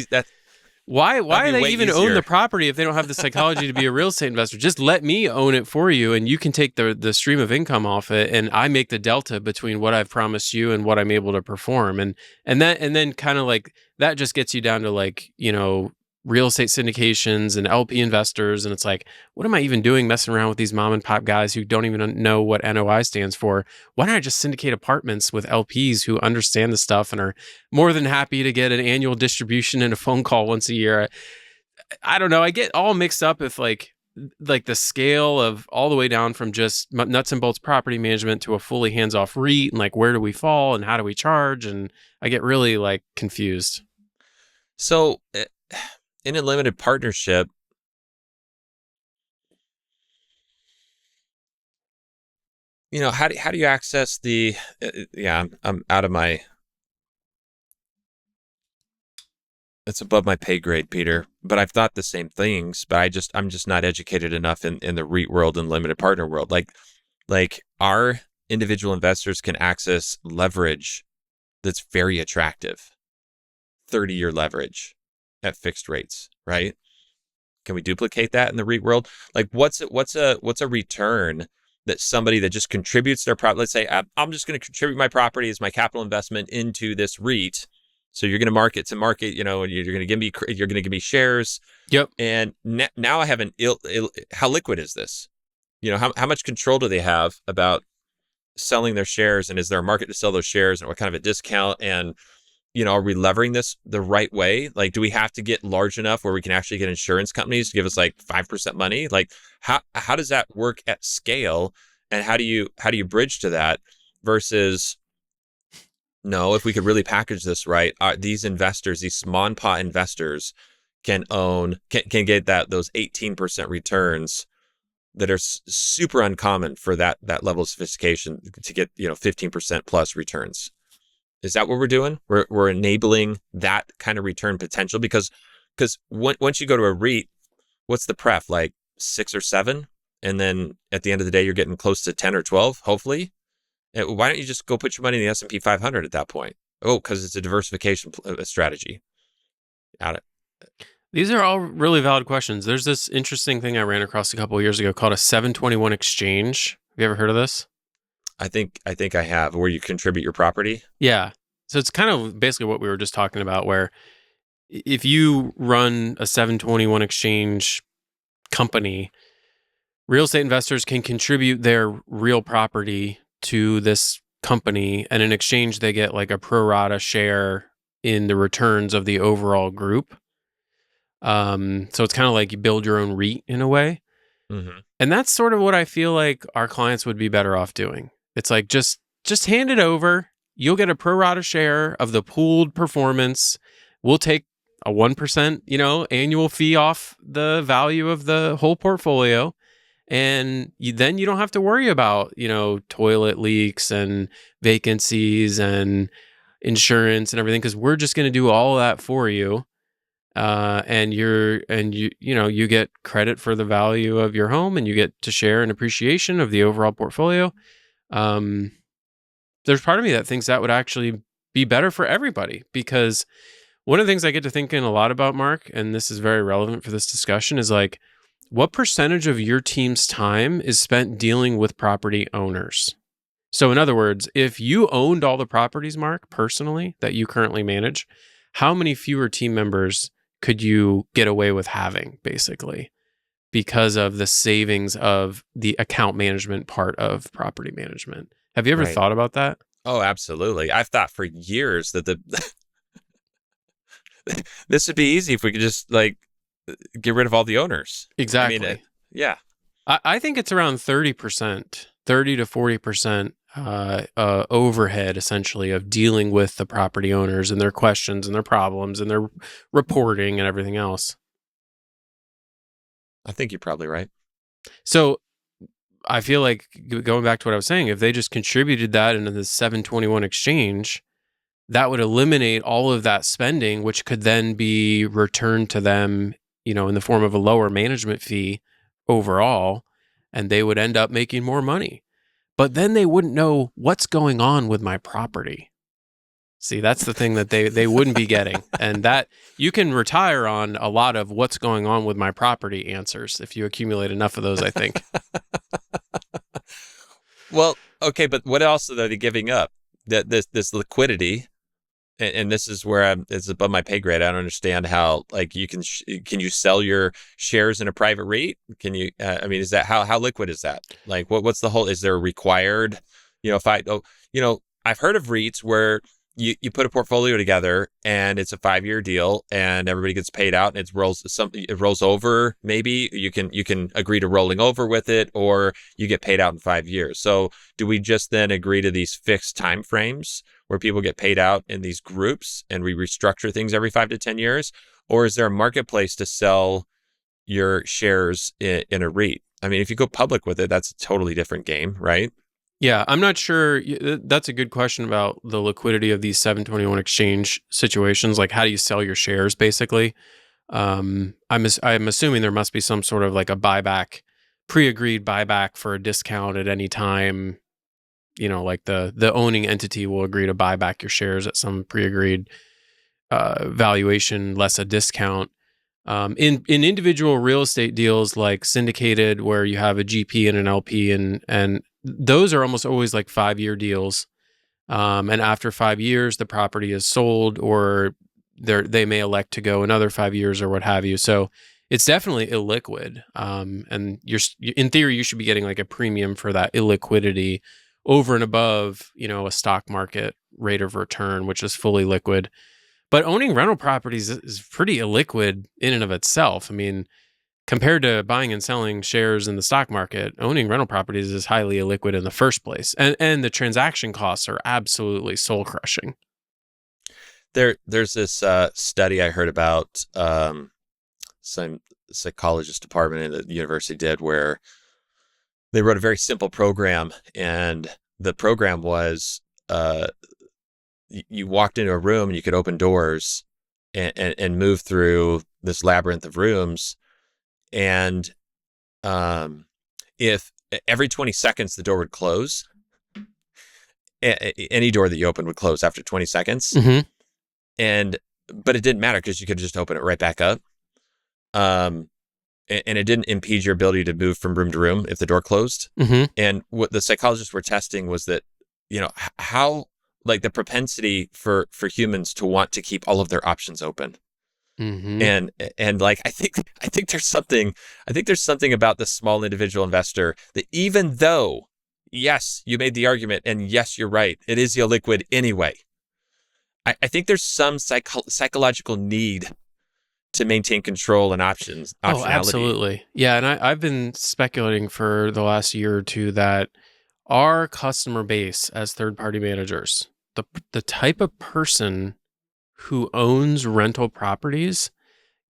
why do they even own the property if they don't have the psychology to be a real estate investor? Just let me own it for you, and you can take the stream of income off it, and I make the delta between what I've promised you and what I'm able to perform. And then kind of like that just gets you down to like, real estate syndications and LP investors. And it's like, what am I even doing messing around with these mom and pop guys who don't even know what NOI stands for? Why don't I just syndicate apartments with LPs who understand the stuff and are more than happy to get an annual distribution and a phone call once a year? I don't know. I get all mixed up with like the scale of all the way down from just nuts and bolts property management to a fully hands-off REIT, and like, where do we fall and how do we charge? And I get really like confused. So in a limited partnership, how do you access the? I'm out of my. It's above my pay grade, Peter. But I've thought the same things. But I'm just not educated enough in the REIT world and limited partner world. Like our individual investors can access leverage that's very attractive, 30-year leverage at fixed rates, right? Can we duplicate that in the REIT world? Like, what's a return that somebody that just contributes their property? Let's say I'm just going to contribute my property as my capital investment into this REIT. So you're going to market, and you're going to give me shares. Yep. And now I have how liquid is this? How much control do they have about selling their shares, and is there a market to sell those shares, and what kind of a discount? And are we levering this the right way? Like, do we have to get large enough where we can actually get insurance companies to give us like 5% money? Like, how does that work at scale? And how do you bridge to that versus, no, if we could really package this right, these investors, these small pot investors can get those 18% returns that are super uncommon for that level of sophistication to get 15% plus returns. Is that what we're doing? We're enabling that kind of return potential because once you go to a REIT, what's the pref, like 6 or 7, and then at the end of the day you're getting close to 10 or 12, hopefully. Why don't you just go put your money in the S&P 500 at that point? Oh, because it's a diversification strategy. Got it. These are all really valid questions. There's this interesting thing I ran across a couple of years ago called a 721 exchange. Have you ever heard of this? I think I have, where you contribute your property. Yeah. So it's kind of basically what we were just talking about, where if you run a 721 exchange company, real estate investors can contribute their real property to this company, and in exchange they get like a pro rata share in the returns of the overall group. So it's kind of like you build your own REIT in a way. Mm-hmm. And that's sort of what I feel like our clients would be better off doing. It's like just hand it over. You'll get a pro rata share of the pooled performance. We'll take a 1%, annual fee off the value of the whole portfolio. And then you don't have to worry about, toilet leaks and vacancies and insurance and everything, because we're just going to do all of that for you. And you get credit for the value of your home, and you get to share an appreciation of the overall portfolio. There's part of me that thinks that would actually be better for everybody, because one of the things I get to thinking a lot about, Mark, and this is very relevant for this discussion, is like, what percentage of your team's time is spent dealing with property owners? So in other words, if you owned all the properties, Mark, personally, that you currently manage, how many fewer team members could you get away with having, basically, because of the savings of the account management part of property management? Have you ever Right. thought about that? Oh, absolutely. I've thought for years that this would be easy if we could just get rid of all the owners. Exactly. I mean, yeah. I think it's around 30%, 30 to 40% overhead, essentially, of dealing with the property owners and their questions and their problems and their reporting and everything else. I think you're probably right. So I feel like, going back to what I was saying, if they just contributed that into the 721 exchange, that would eliminate all of that spending, which could then be returned to them, in the form of a lower management fee overall, and they would end up making more money. But then they wouldn't know what's going on with my property. See, that's the thing that they wouldn't be getting. And that you can retire on a lot of what's going on with my property answers if you accumulate enough of those, I think. Well, okay, but what else are they giving up? That this liquidity, and this is where it's above my pay grade. I don't understand how you can you sell your shares in a private REIT? Can you? Is that how liquid is that? Like, what's the whole? Is there a required? I've heard of REITs where you put a portfolio together and it's a 5-year deal and everybody gets paid out and it rolls over. Maybe you can agree to rolling over with it, or you get paid out in 5 years. So do we just then agree to these fixed time frames where people get paid out in these groups and we restructure things every 5 to 10 years? Or is there a marketplace to sell your shares in a REIT? I mean, if you go public with it, that's a totally different game, right? Yeah, I'm not sure. That's a good question about the liquidity of these 721 exchange situations. Like, how do you sell your shares, basically? I'm assuming there must be some sort of like a buyback, pre-agreed buyback for a discount at any time. Like the owning entity will agree to buy back your shares at some pre-agreed valuation less a discount. In individual real estate deals like syndicated, where you have a GP and an LP, and those are almost always like 5-year deals. And after 5 years, the property is sold, or they may elect to go another 5 years or what have you. So it's definitely illiquid. And in theory, you should be getting like a premium for that illiquidity over and above, a stock market rate of return, which is fully liquid. But owning rental properties is pretty illiquid in and of itself. I mean, compared to buying and selling shares in the stock market, owning rental properties is highly illiquid in the first place. And the transaction costs are absolutely soul crushing. There's this study I heard about, some psychologist department at the university did, where they wrote a very simple program, and the program was you walked into a room and you could open doors and move through this labyrinth of rooms, and if every 20 seconds the door would close, any door that you opened would close after 20 seconds. But it didn't matter because you could just open it right back up. And it didn't impede your ability to move from room to room if the door closed. And what the psychologists were testing was that, how, like, the propensity for humans to want to keep all of their options open. And like, I think there's something about the small individual investor that, even though, yes, you made the argument, and yes, you're right, it is illiquid anyway, I think there's some psychological need to maintain control and optionality. Oh, absolutely. Yeah, and I've been speculating for the last year or two that our customer base as third-party managers, the type of person who owns rental properties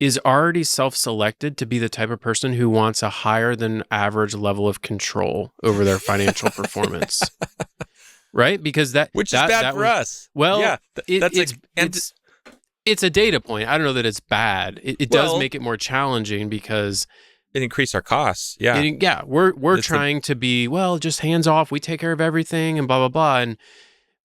is already self-selected to be the type of person who wants a higher than average level of control over their financial performance. Right? Because which is bad for us. Well, yeah, it's a data point. I don't know that it's bad. It does make it more challenging because it increased our costs. Yeah. We're trying to be, just hands off. We take care of everything and blah, blah, blah. And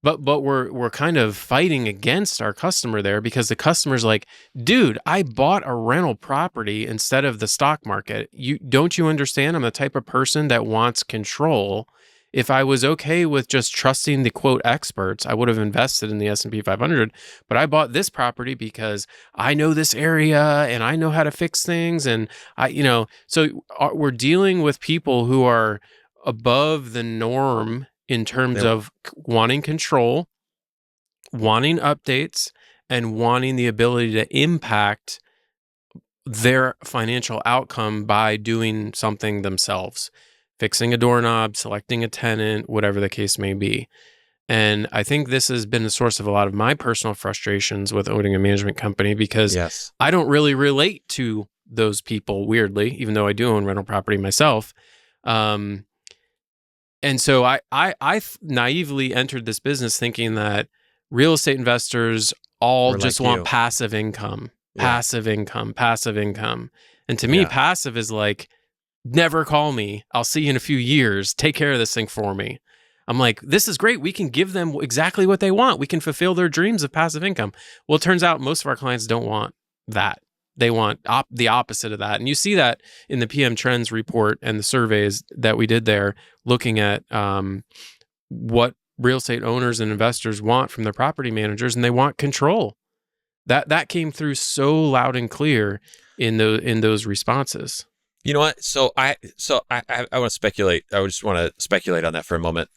but we're kind of fighting against our customer there, because the customer's like, dude, I bought a rental property instead of the stock market. Don't you understand? I'm the type of person that wants control. If I was okay with just trusting the quote experts, I would have invested in the S&P 500. But I bought this property because I know this area and I know how to fix things. And so we're dealing with people who are above the norm in terms of wanting control, wanting updates, and wanting the ability to impact their financial outcome by doing something themselves. Fixing a doorknob, selecting a tenant, whatever the case may be. And I think this has been the source of a lot of my personal frustrations with owning a management company, because I don't really relate to those people, weirdly, even though I do own rental property myself. And so I naively entered this business thinking that real estate investors all just want passive income, passive income. And to me, passive is like, never call me. I'll see you in a few years. Take care of this thing for me. I'm like, this is great. We can give them exactly what they want. We can fulfill their dreams of passive income. Well, it turns out most of our clients don't want that. They want the opposite of that. And you see that in the PM Trends report and the surveys that we did there, looking at what real estate owners and investors want from their property managers, and they want control. That came through so loud and clear in those responses. You know what? So I want to speculate. I just want to speculate on that for a moment.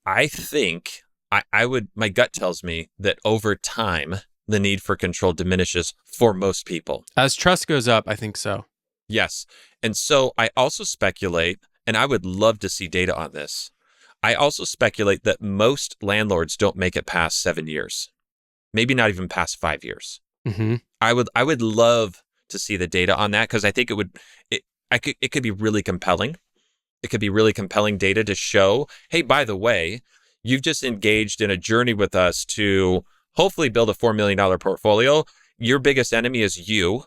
I think my gut tells me that over time, the need for control diminishes for most people. As trust goes up, I think so. Yes. And so I also speculate, and I would love to see data on this. I also speculate that most landlords don't make it past 7 years, maybe not even past 5 years. I would love to see the data on that, because I think it could be really compelling. It could be really compelling data to show, hey, by the way, you've just engaged in a journey with us to hopefully build a $4 million portfolio. Your biggest enemy is you.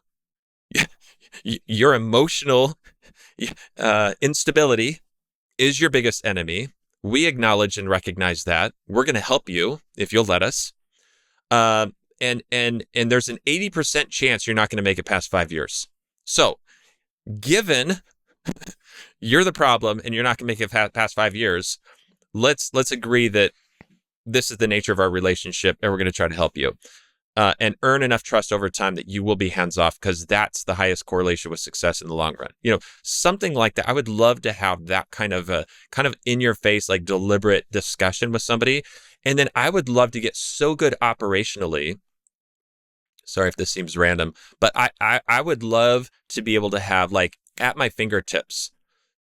Your emotional instability is your biggest enemy. We acknowledge and recognize that. We're going to help you if you'll let us. And there's an 80% chance you're not going to make it past 5 years. So, given you're the problem and you're not going to make it past 5 years, let's agree that this is the nature of our relationship, and we're going to try to help you and earn enough trust over time that you will be hands off, because that's the highest correlation with success in the long run. Something like that. I would love to have that kind of in your face, like, deliberate discussion with somebody. And then I would love to get so good operationally. Sorry if this seems random, but I would love to be able to have, like, at my fingertips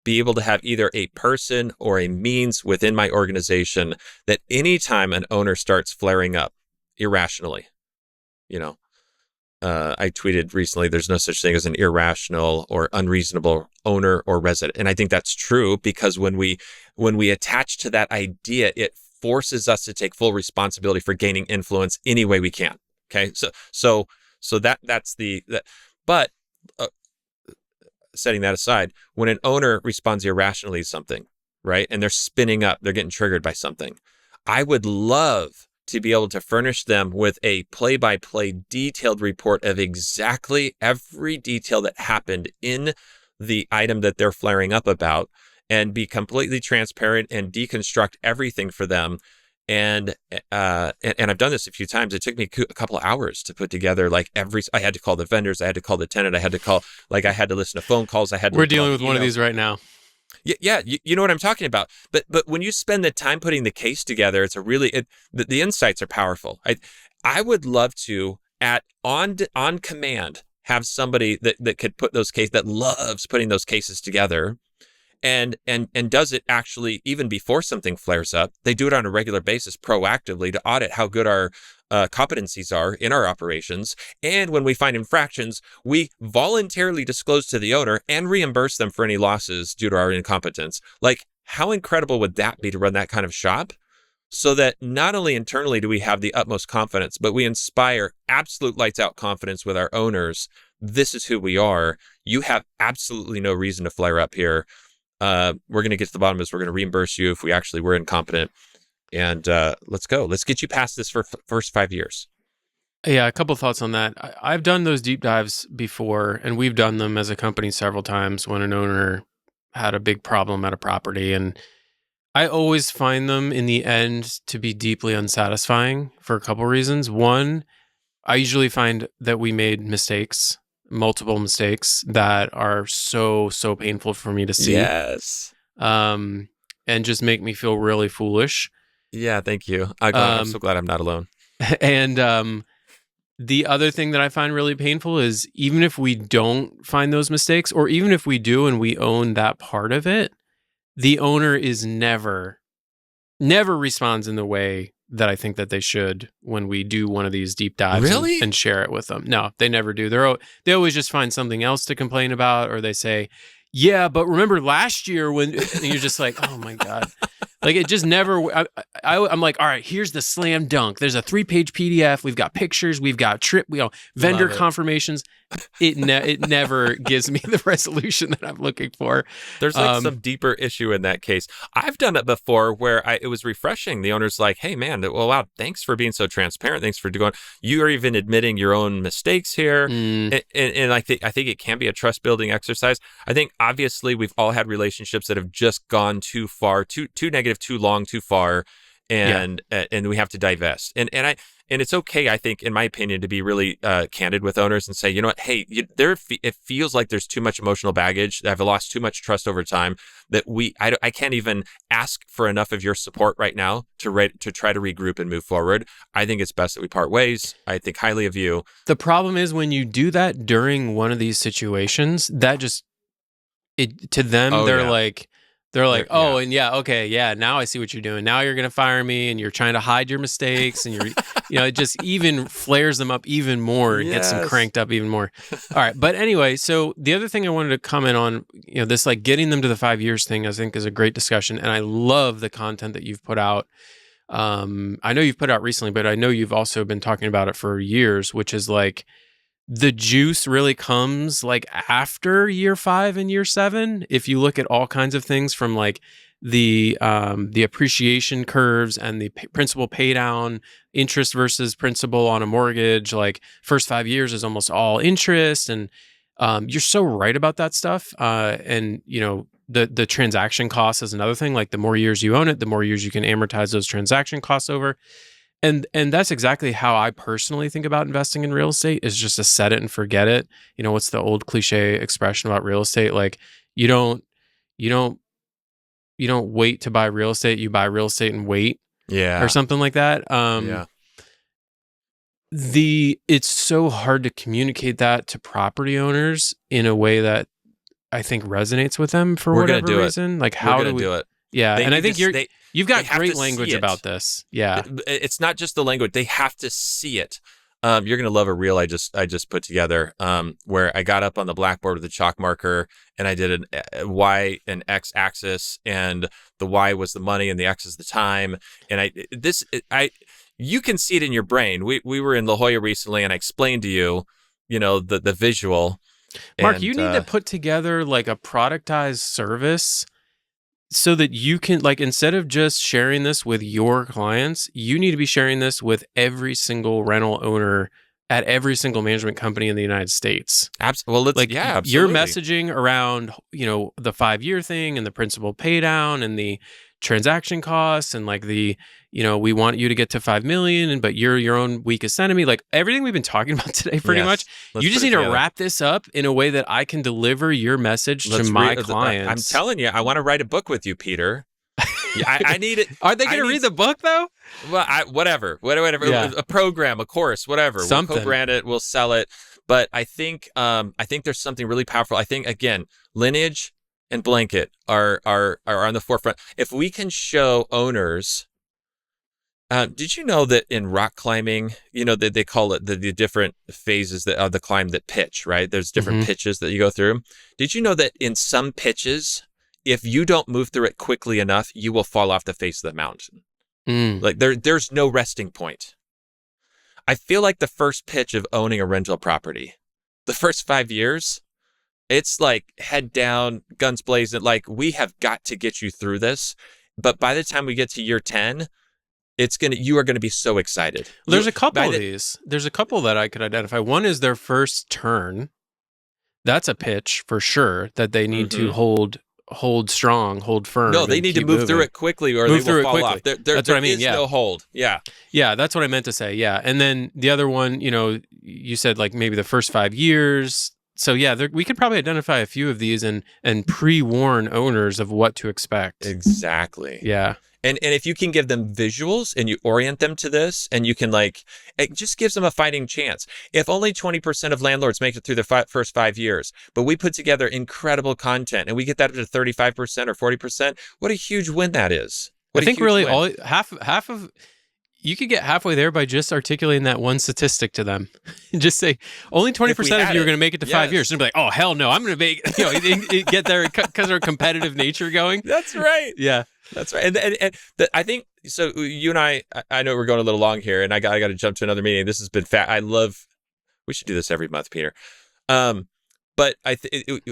be able to have either a person or a means within my organization that anytime an owner starts flaring up irrationally, you know, I tweeted recently, there's no such thing as an irrational or unreasonable owner or resident. And I think that's true because when we attach to that idea, it forces us to take full responsibility for gaining influence any way we can. Okay. So that's but setting that aside, when an owner responds irrationally to something, right, and they're spinning up, they're getting triggered by something, I would love to be able to furnish them with a play-by-play detailed report of exactly every detail that happened in the item that they're flaring up about, and be completely transparent and deconstruct everything for them. And I've done this a few times. It took me a couple of hours to put together I had to call the vendors, I had to call the tenant, I had to listen to phone calls, We're dealing with one of these right now. Yeah, you know what I'm talking about. But when you spend the time putting the case together, it's the insights are powerful. I would love to on command have somebody that could put those cases, that loves putting those cases together, and does it actually even before something flares up. They do it on a regular basis proactively to audit how good our competencies are in our operations. And when we find infractions, we voluntarily disclose to the owner and reimburse them for any losses due to our incompetence. Like, how incredible would that be to run that kind of shop? So that not only internally do we have the utmost confidence, but we inspire absolute lights out confidence with our owners. This is who we are. You have absolutely no reason to flare up here. We're going to get to the bottom of this. We're going to reimburse you if we actually were incompetent. And let's go. Let's get you past this for first 5 years. Yeah, a couple thoughts on that. I've done those deep dives before, and we've done them as a company several times when an owner had a big problem at a property. And I always find them in the end to be deeply unsatisfying for a couple reasons. One, I usually find that we made mistakes, multiple mistakes that are so painful for me to see. Yes. And just make me feel really foolish. Yeah, thank you. I'm so glad I'm not alone. And the other thing that I find really painful is even if we don't find those mistakes, or even if we do and we own that part of it, the owner is never responds in the way that I think that they should when we do one of these deep dives. Really? and share it with them. No, they never do. They always just find something else to complain about, or they say, yeah, but remember last year when, and you're just like, oh my God. Like, it just never, I'm like, all right, here's the slam dunk. There's a 3-page PDF. We've got pictures. We've got vendor confirmations. It never gives me the resolution that I'm looking for. There's some deeper issue in that case. I've done it before where it was refreshing. The owner's like, hey man, well, wow, thanks for being so transparent. Thanks for doing, you're even admitting your own mistakes here. And I think it can be a trust building exercise. I think obviously we've all had relationships that have just gone too far, too negative, too long, too far, and we have to divest. And it's okay, I think, in my opinion, to be really candid with owners and say, you know what, hey, it feels like there's too much emotional baggage. I've lost too much trust over time that I can't even ask for enough of your support right now to try to regroup and move forward. I think it's best that we part ways. I think highly of you. The problem is when you do that during one of these situations, that just to them, they're like, oh, and okay, now I see what you're doing. Now you're going to fire me, and you're trying to hide your mistakes, and you're, it just even flares them up even more, and gets them cranked up even more. All right, but anyway, so the other thing I wanted to comment on, this like getting them to the 5 years thing, I think is a great discussion, and I love the content that you've put out. I know you've put out recently, but I know you've also been talking about it for years, which is like, the juice really comes like after year 5 and year 7. If you look at all kinds of things from like the appreciation curves and the principal pay down, interest versus principal on a mortgage, like first 5 years is almost all interest. And you're so right about that stuff. And the transaction cost is another thing. Like the more years you own it, the more years you can amortize those transaction costs over. And that's exactly how I personally think about investing in real estate, is just to set it and forget it. What's the old cliche expression about real estate? Like you don't wait to buy real estate, you buy real estate and wait. Yeah. Or something like that. It's so hard to communicate that to property owners in a way that I think resonates with them for We're gonna whatever do it. reason. Like, We're how gonna do we do it. Yeah, They and I need think to. you've They got have great to language see it. about this. Yeah. It's not just the language; they have to see it. You're gonna love a reel I just put together, where I got up on the blackboard with a chalk marker and I did a Y and X axis, and the Y was the money and the X is the time. And you can see it in your brain. We were in La Jolla recently, and I explained to you, the visual. Mark, And you need to put together like a productized service so that you can, like, instead of just sharing this with your clients, you need to be sharing this with every single rental owner at every single management company in the United States. Well, Like, yeah, your absolutely. messaging around, the 5-year thing and the principal pay down and the transaction costs and like the, we want you to get to 5 million, but you're your own weakest enemy. Like everything we've been talking about today, pretty Yes. much. Let's You just put it need to together. wrap this up in a way that I can deliver your message to my clients. I'm telling you, I want to write a book with you, Peter. Yeah, I need it. Are they going to read the book though? Well, whatever. Yeah. A program, a course, whatever. Something. We'll co-brand it. We'll sell it. But I think there's something really powerful. I think, again, Lineage and Blanket are on the forefront. If we can show owners, did you know that in rock climbing, they call it the different phases of the climb that pitch, right? There's different pitches that you go through. Did you know that in some pitches, if you don't move through it quickly enough, you will fall off the face of the mountain? Like there's no resting point. I feel like the first pitch of owning a rental property, the first 5 years, it's like head down, guns blazing. Like, we have got to get you through this. But by the time we get to year 10, you are going to be so excited. There's a couple of these. There's a couple that I could identify. One is their first turn. That's a pitch for sure that they need to hold strong, hold firm. No, they need to move through it quickly or they will fall off. That's what I mean. Yeah. No hold. Yeah. Yeah, that's what I meant to say. Yeah. And then the other one, you said like maybe the first 5 years. So yeah, we could probably identify a few of these and pre-warn owners of what to expect. Exactly. Yeah. And if you can give them visuals and you orient them to this, and you can it just gives them a fighting chance. If only 20% of landlords make it through the first 5 years, but we put together incredible content and we get that up to 35% or 40%, what a huge win that is. I think really half of you could get halfway there by just articulating that one statistic to them. Just say only 20% of you are going to make it to 5 years. And be like, oh hell no, I'm going to make get there because of our competitive nature going. That's right. Yeah. That's right. And I think, so you and I know we're going a little long here, and I got to jump to another meeting. This has been we should do this every month, Peter. But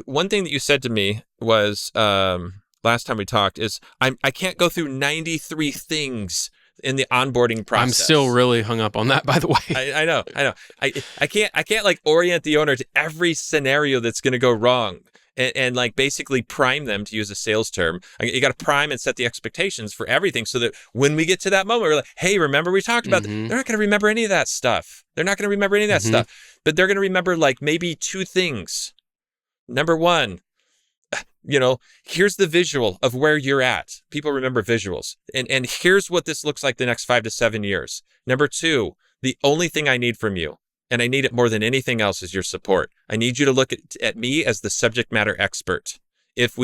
one thing that you said to me was, last time we talked, is I can't go through 93 things in the onboarding process. I'm still really hung up on that, by the way. I know. I can't like orient the owner to every scenario that's going to go wrong. And like basically prime them, to use a sales term. You got to prime and set the expectations for everything so that when we get to that moment, we're like, hey, remember we talked about that? They're not going to remember any of that stuff. But they're going to remember like maybe 2 things. Number one, here's the visual of where you're at. People remember visuals. And here's what this looks like the next 5 to 7 years. Number 2, the only thing I need from you, and I need it more than anything else, is your support. I need you to look at me as the subject matter expert. If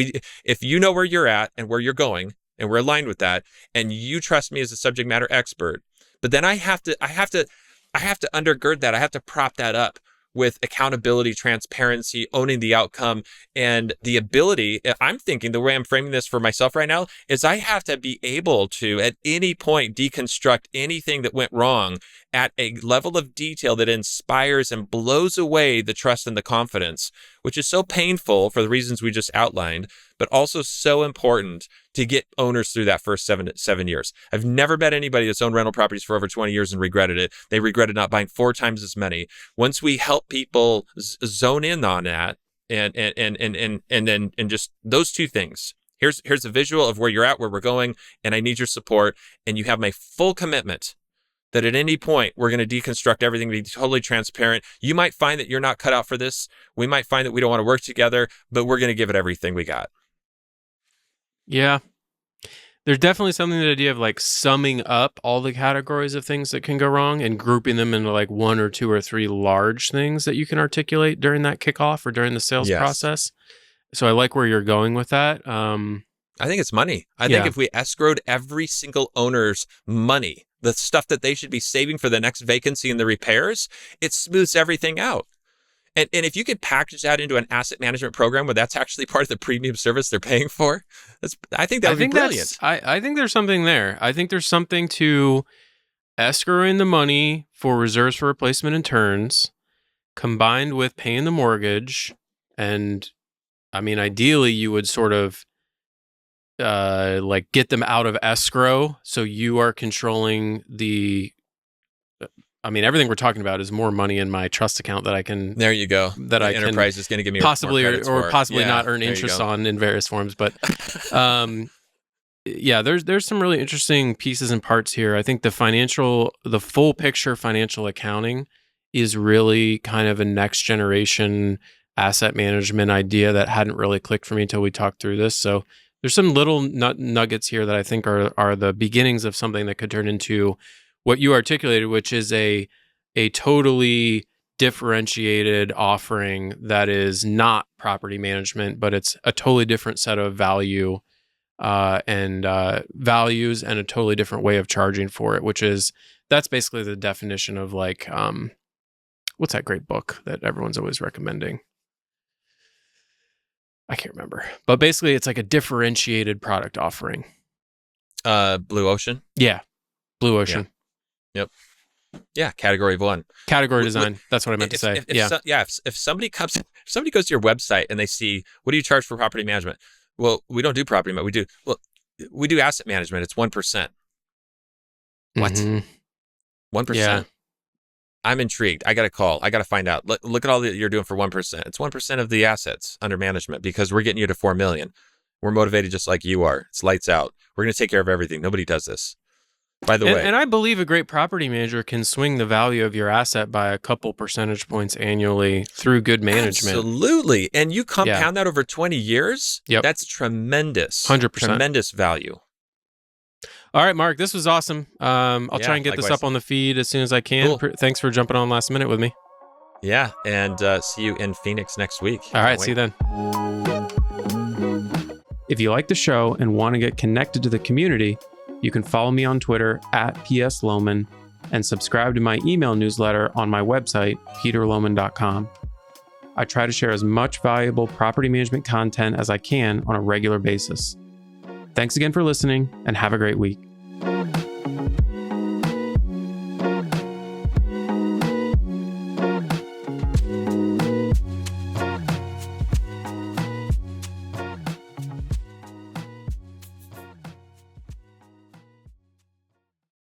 you know where you're at and where you're going, and we're aligned with that, and you trust me as a subject matter expert, but then I have to undergird that. I have to prop that up with accountability, transparency, owning the outcome, and the ability. I'm thinking the way I'm framing this for myself right now is I have to be able to, at any point, deconstruct anything that went wrong at a level of detail that inspires and blows away the trust and the confidence, which is so painful for the reasons we just outlined, but also so important to get owners through that first 7 years. I've never met anybody that's owned rental properties for over 20 years and regretted it. They regretted not buying 4 times as many. Once we help people zone in on that, and then just those 2 things. Here's a visual of where you're at, where we're going, and I need your support, and you have my full commitment that at any point we're going to deconstruct everything, be totally transparent. You might find that you're not cut out for this. We might find that we don't want to work together, but we're going to give it everything we got. Yeah. There's definitely something to the idea of like summing up all the categories of things that can go wrong and grouping them into like 1 or 2 or 3 large things that you can articulate during that kickoff or during the sales process. So I like where you're going with that. I think it's money. I Yeah. think if we escrowed every single owner's money, the stuff that they should be saving for the next vacancy and the repairs, it smooths everything out. And if you could package that into an asset management program where that's actually part of the premium service they're paying for, I think that would be brilliant. I think there's something there. I think there's something to escrowing the money for reserves for replacement and turns, combined with paying the mortgage. And I mean, ideally, you would sort of like get them out of escrow, so you are controlling the. I mean, everything we're talking about is more money in my trust account that I can. There you go. That the I enterprise can is going to give me possibly more or possibly yeah, not earn interest on in various forms, but yeah, there's some really interesting pieces and parts here. I think the full picture financial accounting is really kind of a next generation asset management idea that hadn't really clicked for me until we talked through this. So there's some little nuggets here that I think are the beginnings of something that could turn into what you articulated, which is a totally differentiated offering that is not property management, but it's a totally different set of value and values and a totally different way of charging for it, that's basically the definition of like, what's that great book that everyone's always recommending? I can't remember, but basically it's like a differentiated product offering. Blue Ocean? Yeah. Blue Ocean. Yep. Yeah, category 1. Category design. That's what I meant to say. If somebody goes to your website and they see, what do you charge for property management? Well, we don't do property management. We do asset management. It's 1%. What? 1%? Yeah. I'm intrigued. I got to call. I got to find out. Look at all that you're doing for 1%. It's 1% of the assets under management because we're getting you to 4 million. We're motivated just like you are. It's lights out. We're going to take care of everything. Nobody does this. By the way. And I believe a great property manager can swing the value of your asset by a couple percentage points annually through good management. Absolutely. And you compound that over 20 years. Yep. That's tremendous. 100%. Tremendous value. All right, Mark, this was awesome. I'll try and get this up on the feed as soon as I can. Cool. Thanks for jumping on last minute with me. Yeah. And see you in Phoenix next week. All right. See you then. If you like the show and want to get connected to the community, you can follow me on Twitter @PSLoman and subscribe to my email newsletter on my website, peterloman.com. I try to share as much valuable property management content as I can on a regular basis. Thanks again for listening and have a great week.